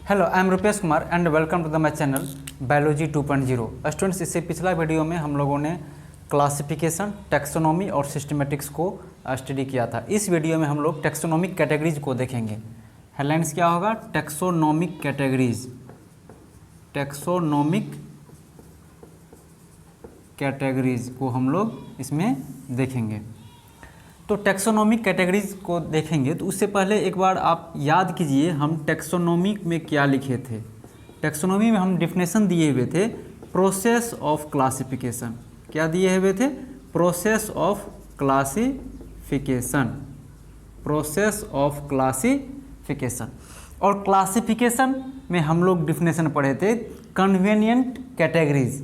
Hello, I am Rupesh Kumar and welcome to the my channel biology 2.0। Students, इससे पिछला video में हम लोगों ने क्लासिफिकेशन, टैक्सोनॉमी और सिस्टमेटिक्स को स्टडी किया था। इस वीडियो में हम लोग टैक्सोनॉमिक कैटेगरीज को देखेंगे। हेडलाइंस क्या होगा? Taxonomic categories. टैक्सोनॉमिक कैटेगरीज को हम लोग इसमें देखेंगे। तो टैक्सोनॉमिक कैटेगरीज को देखेंगे तो उससे पहले एक बार आप याद कीजिए हम टैक्सोनॉमी में क्या लिखे थे। टैक्सोनॉमी में हम डिफिनेशन दिए हुए थे प्रोसेस ऑफ क्लासिफिकेशन। क्या दिए हुए थे? Process of classification. Process of classification. और क्लासिफिकेशन में हम लोग डिफिनेशन पढ़े थे कन्वीनियंट कैटेगरीज।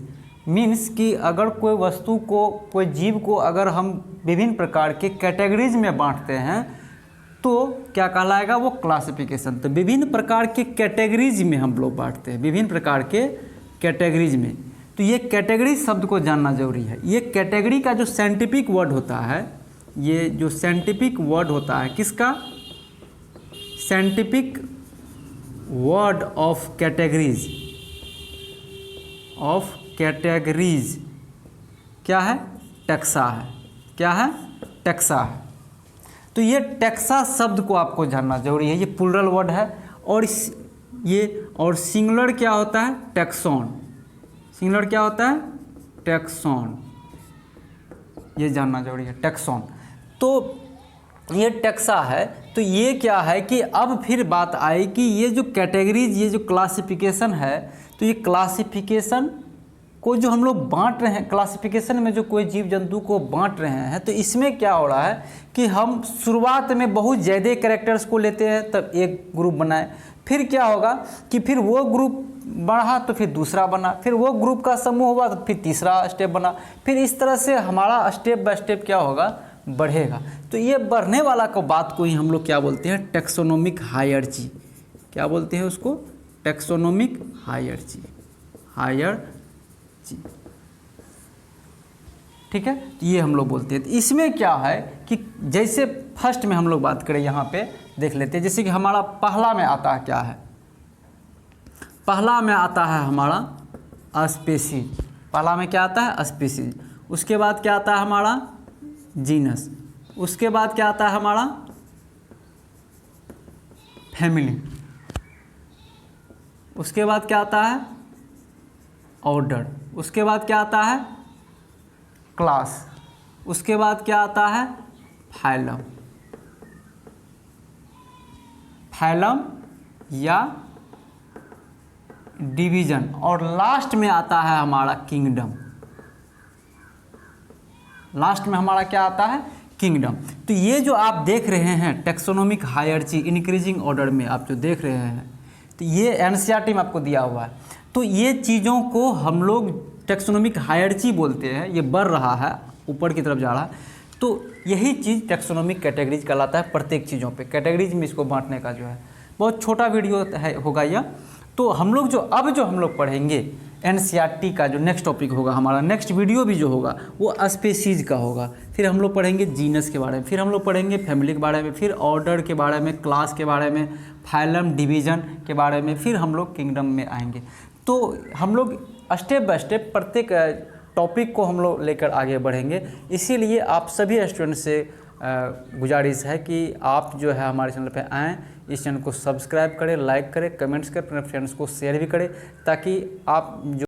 मीन्स कि अगर कोई वस्तु को, कोई जीव को अगर हम विभिन्न प्रकार के कैटेगरीज में बांटते हैं तो क्या कहलाएगा? वो क्लासिफिकेशन। तो विभिन्न प्रकार के कैटेगरीज में हम लोग बांटते हैं, विभिन्न प्रकार के कैटेगरीज में। तो ये कैटेगरी शब्द को जानना जरूरी है। ये कैटेगरी का जो साइंटिफिक वर्ड होता है, ये जो साइंटिफिक वर्ड होता है किसका? Scientific word of categories, of categories क्या है? टैक्सा है। क्या है? टैक्सा है। तो ये टैक्सा शब्द को आपको जानना जरूरी है। ये प्लूरल वर्ड है और और सिंगुलर क्या होता है? टैक्सॉन। सिंगुलर क्या होता है? टैक्सॉन। ये जानना जरूरी है, टैक्सॉन। तो ये टैक्सा है। तो ये क्या है कि अब फिर बात आई कि ये जो कैटेगरीज, ये जो क्लासिफिकेशन है, तो ये क्लासिफिकेशन को जो हम लोग बांट रहे हैं, क्लासिफिकेशन में जो कोई जीव जंतु को बांट रहे हैं, तो इसमें क्या हो रहा है कि हम शुरुआत में बहुत ज़्यादा कैरेक्टर्स को लेते हैं तब एक ग्रुप बनाए। फिर क्या होगा कि फिर वो ग्रुप बढ़ा तो फिर दूसरा बना, फिर वो ग्रुप का समूह हुआ तो फिर तीसरा स्टेप बना। फिर इस तरह से हमारा स्टेप बाय स्टेप क्या होगा? बढ़ेगा। तो ये बढ़ने वाला को बात को ही हम लोग क्या बोलते हैं? Taxonomic hierarchy. क्या बोलते हैं उसको? Taxonomic hierarchy. हायरार्ची, ठीक है। ये हम लोग बोलते हैं। तो इसमें क्या है कि जैसे फर्स्ट में हम लोग बात करें, यहाँ पे देख लेते हैं। जैसे कि हमारा पहला में आता है क्या है? पहला में आता है हमारा स्पीशीज। पहला में क्या आता है? स्पीशीज। उसके बाद क्या आता है हमारा? जीनस। उसके बाद क्या आता है हमारा? फैमिली। उसके बाद क्या आता है? ऑर्डर। उसके बाद क्या आता है? क्लास। उसके बाद क्या आता है? फाइलम। फाइलम या डिवीजन। और लास्ट में आता है हमारा किंगडम। लास्ट में हमारा क्या आता है? किंगडम। तो ये जो आप देख रहे हैं टैक्सोनॉमिक हायरार्ची इंक्रीजिंग ऑर्डर में आप जो देख रहे हैं, तो ये एनसीईआरटी में आपको दिया हुआ है। तो ये चीज़ों को हम लोग टैक्सोनॉमिक हायरार्ची बोलते हैं। ये बढ़ रहा है, ऊपर की तरफ जा रहा है। तो यही चीज़ टैक्सोनॉमिक कैटेगरीज कहलाता है। प्रत्येक चीज़ों पे कैटेगरीज में इसको बांटने का जो है बहुत छोटा वीडियो है होगा यह। तो हम लोग जो हम लोग पढ़ेंगे एनसीईआरटी का जो नेक्स्ट टॉपिक होगा, हमारा नेक्स्ट वीडियो भी जो होगा वो स्पीशीज का होगा। फिर हम लोग पढ़ेंगे जीनस के बारे में, फिर हम लोग पढ़ेंगे फैमिली के बारे में, फिर ऑर्डर के बारे में, क्लास के बारे में, फाइलम, डिवीजन के बारे में, फिर हम लोग किंगडम में आएंगे। तो हम लोग स्टेप बाय स्टेप प्रत्येक टॉपिक को हम लोग लेकर आगे बढ़ेंगे। इसीलिए आप सभी स्टूडेंट से गुजारिश है कि आप जो है हमारे चैनल पे आएँ, इस चैनल को सब्सक्राइब करें, लाइक करें, कमेंट्स करें, अपने फ्रेंड्स को शेयर भी करें, ताकि आप जो